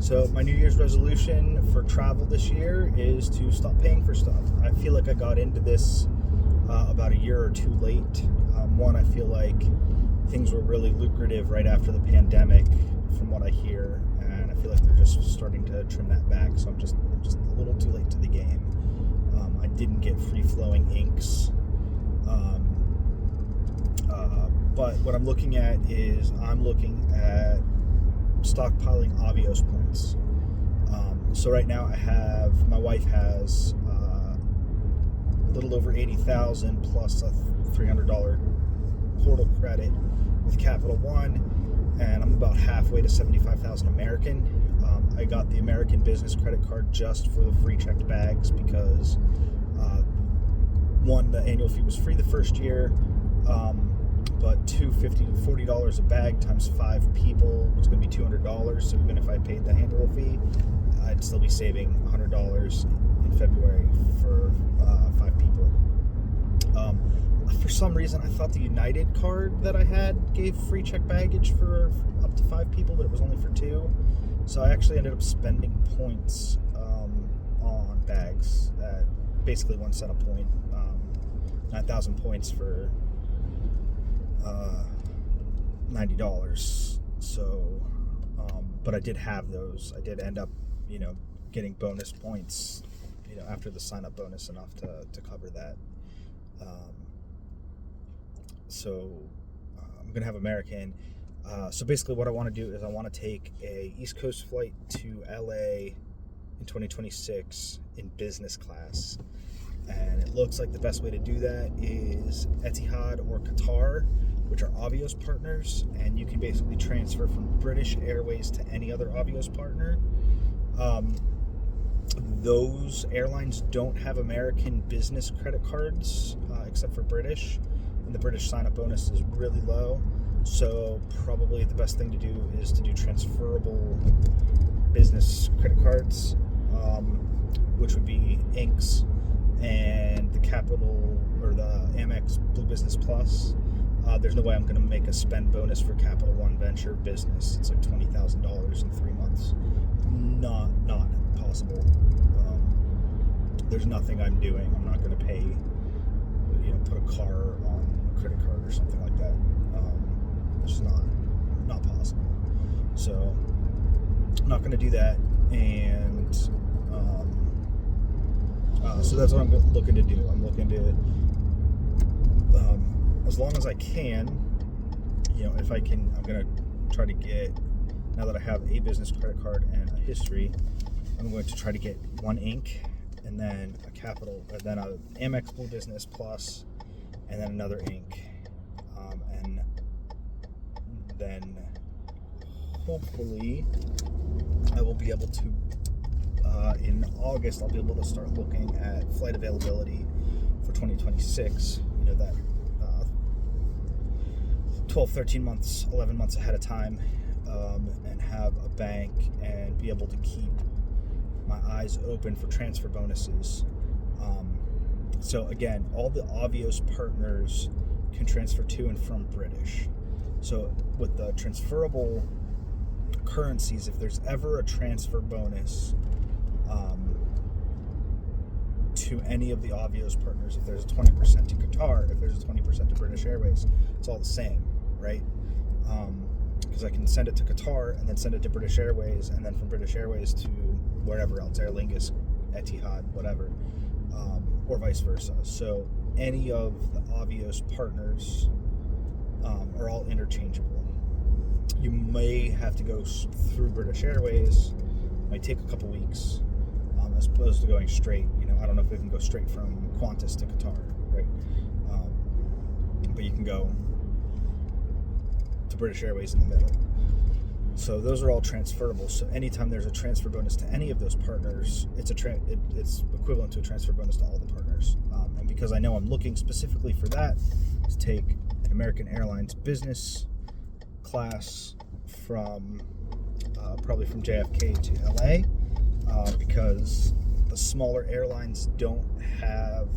So my New Year's resolution for travel this year is to stop paying for stuff. I feel like I got into this about a year or two late. One, I feel like things were really lucrative right after the pandemic, from what I hear, and I feel like they're just starting to trim that back. So I'm just a little too late to the game. I didn't get free-flowing inks. But what I'm looking at is stockpiling Avios points. So right now my wife has a little over 80,000 plus a $300 portal credit with Capital One, and I'm about halfway to 75,000 American. I got the American business credit card just for the free checked bags because one, the annual fee was free the first year, but $50 to $40 a bag times 5 people was going to be $200. So even if I paid the annual fee, I'd still be saving $100 in February for 5 people. For some reason, I thought the United card that I had gave free check baggage for up to 5 people, but it was only for 2. So I actually ended up spending points on bags at basically 1 cent a point, 9,000 points for $90. So, but I did have those. I did end up, getting bonus points, after the sign-up bonus enough to cover that. I'm gonna have American. So basically, what I want to do is I want to take a East Coast flight to LA in 2026 in business class. And it looks like the best way to do that is Etihad or Qatar, which are Avios partners, and you can basically transfer from British Airways to any other Avios partner. Those airlines don't have American business credit cards, except for British, and the British sign-up bonus is really low. So probably the best thing to do is to do transferable business credit cards, which would be Inks and the Capital or the Amex Blue Business Plus. There's no way I'm going to make a spend bonus for Capital One Venture Business. It's like $20,000 in 3 months. Not possible. There's nothing I'm doing. I'm not going to pay, put a car on a credit card or something like that. It's just not possible. So I'm not going to do that. And so that's what I'm looking to do. I'm looking to, as long as I can, if I can, I'm going to try to get, now that I have a business credit card and a history, I'm going to try to get 1 Ink and then a Capital, and then a Amex Blue Business Plus, and then another Ink. And then hopefully I will be able to, in August, I'll be able to start looking at flight availability for 2026, that 12, 13 months, 11 months ahead of time, and have a bank and be able to keep my eyes open for transfer bonuses. So again, all the Avios partners can transfer to and from British. So with the transferable currencies, if there's ever a transfer bonus to any of the Avios partners, if there's a 20% to Qatar, if there's a 20% to British Airways, it's all the same, right? Because I can send it to Qatar and then send it to British Airways, and then from British Airways to wherever else, Aer Lingus, Etihad, whatever, or vice versa. So any of the Avios partners are all interchangeable. You may have to go through British Airways. It might take a couple weeks, as opposed to going straight. I don't know if we can go straight from Qantas to Qatar, right? But you can go to British Airways in the middle. So those are all transferable. So anytime there's a transfer bonus to any of those partners, it's equivalent to a transfer bonus to all the partners. And because I know I'm looking specifically for that, to take an American Airlines business class from probably from JFK to LA, because the smaller airlines don't have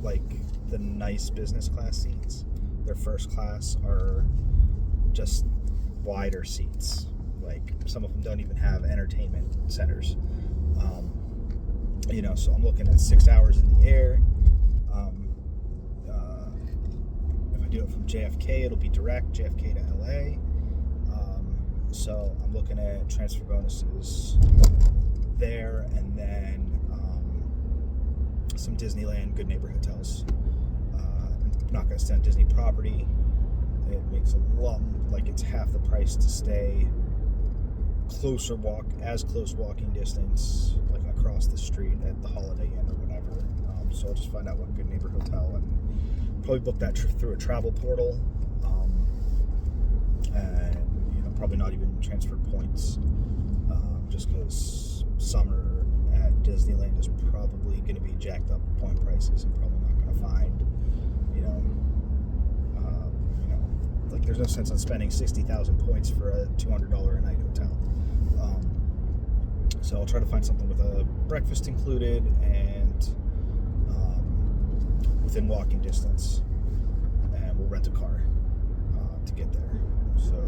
like the nice business class seats. Their first class are just wider seats, like Some of them don't even have entertainment centers. So I'm looking at 6 hours in the air. If I do it from JFK, it'll be direct JFK to LA. So I'm looking at transfer bonuses there, and then some Disneyland Good Neighbor hotels. I'm not going to stay on Disney property. It makes a lot, like it's half the price to stay close walking distance, like across the street at the Holiday Inn or whatever. So I'll just find out what Good Neighbor hotel and probably book that through a travel portal. And probably not even transfer points, just because summer at Disneyland is probably going to be jacked up point prices and probably not going to find, like there's no sense in spending 60,000 points for a $200 a night hotel. So I'll try to find something with a breakfast included and within walking distance, and we'll rent a car to get there. So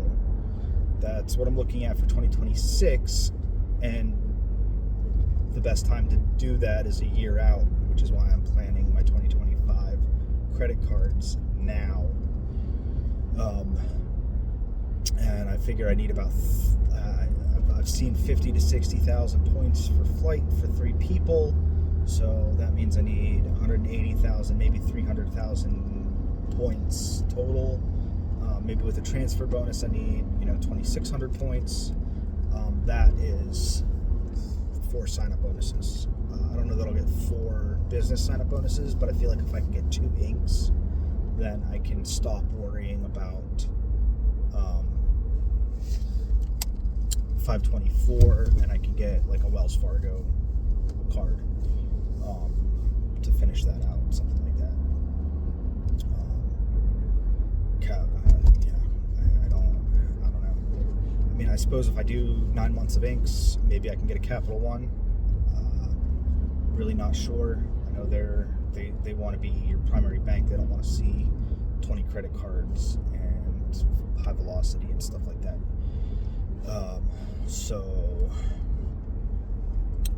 that's what I'm looking at for 2026, and the best time to do that is a year out, which is why I'm planning my 2025 credit cards now. And I figure I need about I've seen 50 to 60,000 points for flight for 3 people, so that means I need 180,000, maybe 300,000 points total. Maybe with a transfer bonus I need 2,600 points. That is 4 sign-up bonuses. I don't know that I'll get 4 business sign-up bonuses, but I feel like if I can get 2 inks, then I can stop worrying about 524, and I can get like a Wells Fargo card to finish that out, something like that. I don't know. I mean, I suppose if I do 9 months of inks, maybe I can get a Capital One. Really not sure. I know they want to be your primary bank. They don't want to see 20 credit cards and high velocity and stuff like that. So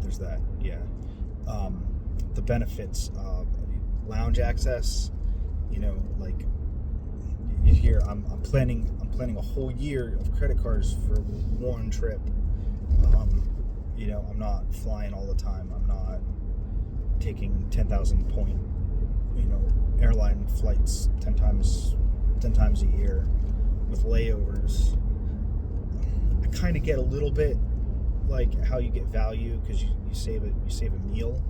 there's that. Yeah. The benefits of lounge access, like you hear, I'm planning a whole year of credit cards for one trip. I'm not flying all the time. I'm not taking 10,000 point, airline flights 10 times a year with layovers. I kind of get a little bit like how you get value, because you save a meal.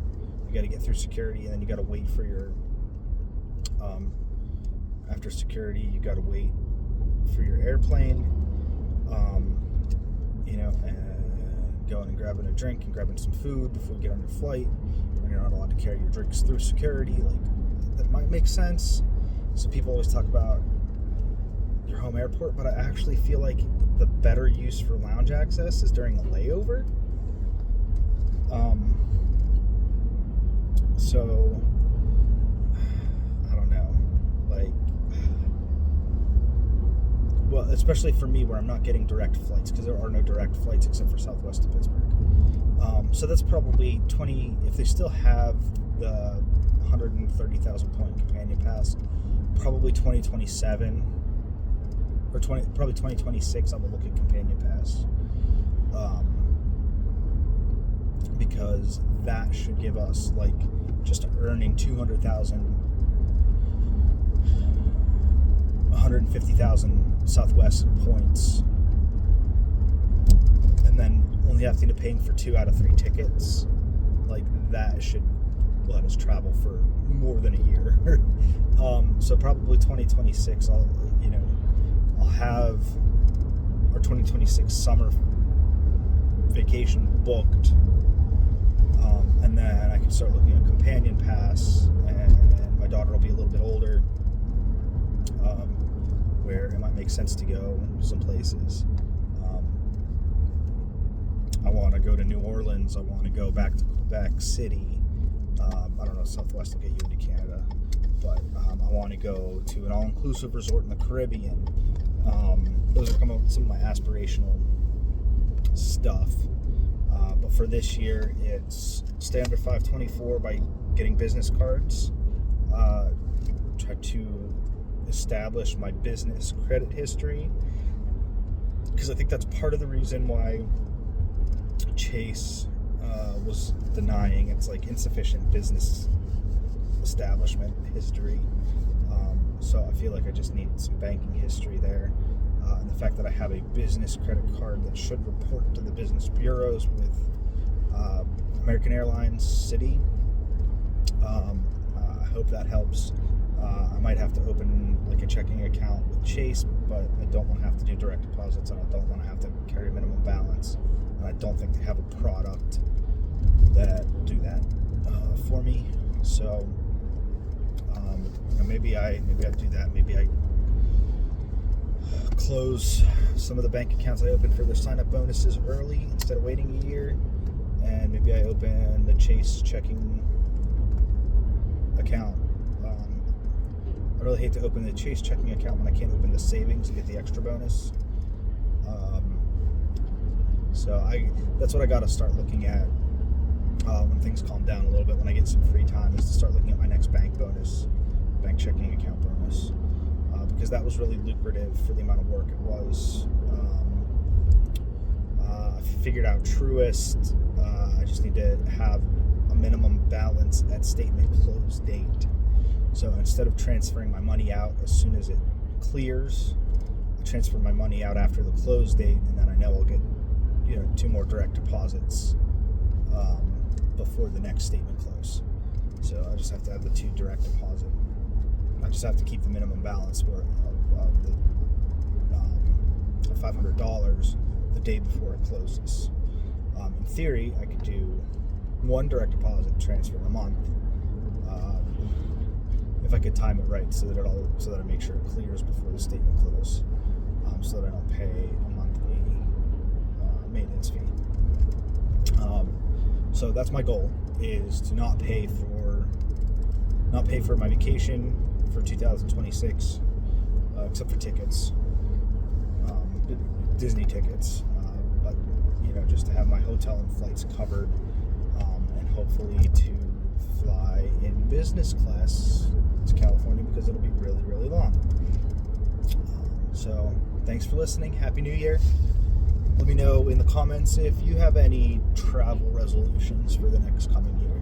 You got to get through security, and then you got to wait for your after security you got to wait for your airplane, and going and grabbing a drink and grabbing some food before you get on your flight, and you're not allowed to carry your drinks through security. Like, that might make sense. So people always talk about your home airport, but I actually feel like the better use for lounge access is during a layover. So I don't know, well, especially for me where I'm not getting direct flights, because there are no direct flights except for Southwest to Pittsburgh. So that's probably 20, if they still have the 130,000 point companion pass, probably 2027 or probably 2026 I will look at companion pass, because that should give us like just earning 200,000, 150,000 Southwest points, and then only having to paying for 2 out of 3 tickets. Like, that should let us travel for more than a year. So probably 2026 I'll have our 2026 summer vacation booked, and then I can start looking at companion pass, and my daughter will be a little bit older, where it might make sense to go some places. I want to go to New Orleans. I want to go back to Quebec City. I don't know, Southwest will get you into Canada, but I want to go to an all-inclusive resort in the Caribbean. Those are some of my aspirational stuff. But for this year, it's stay under 524 by getting business cards. Try to establish my business credit history, because I think that's part of the reason why Chase was denying it's like insufficient business establishment history. So I feel like I just need some banking history there. And the fact that I have a business credit card that should report to the business bureaus with American Airlines, Citi. I hope that helps. I might have to open like a checking account with Chase, but I don't want to have to do direct deposits, and I don't want to have to carry a minimum balance. And I don't think they have a product that will do that for me. So maybe I do that. Maybe I close some of the bank accounts I opened for their sign-up bonuses early instead of waiting a year, and maybe I open the Chase checking account. I really hate to open the Chase checking account when I can't open the savings and get the extra bonus. So that's what I got to start looking at when things calm down a little bit, when I get some free time, is to start looking at my next bank checking account bonus, because that was really lucrative for the amount of work it was. I figured out Truist. I just need to have a minimum balance at statement close date. So instead of transferring my money out as soon as it clears, I transfer my money out after the close date, and then I know I'll get 2 more direct deposits before the next statement close. So I just have to have the 2 direct deposit. I just have to keep the minimum balance of the $500 the day before it closes. In theory, I could do 1 direct deposit transfer a month, if I could time it right, so that I make sure it clears before the statement close, so that I don't pay a monthly maintenance fee. So that's my goal, is to not pay for my vacation for 2026, except for tickets, Disney tickets, but just to have my hotel and flights covered, and hopefully to fly in business class to California, because it'll be really, really long. So thanks for listening. Happy New Year. Let me know in the comments if you have any travel resolutions for the next coming year.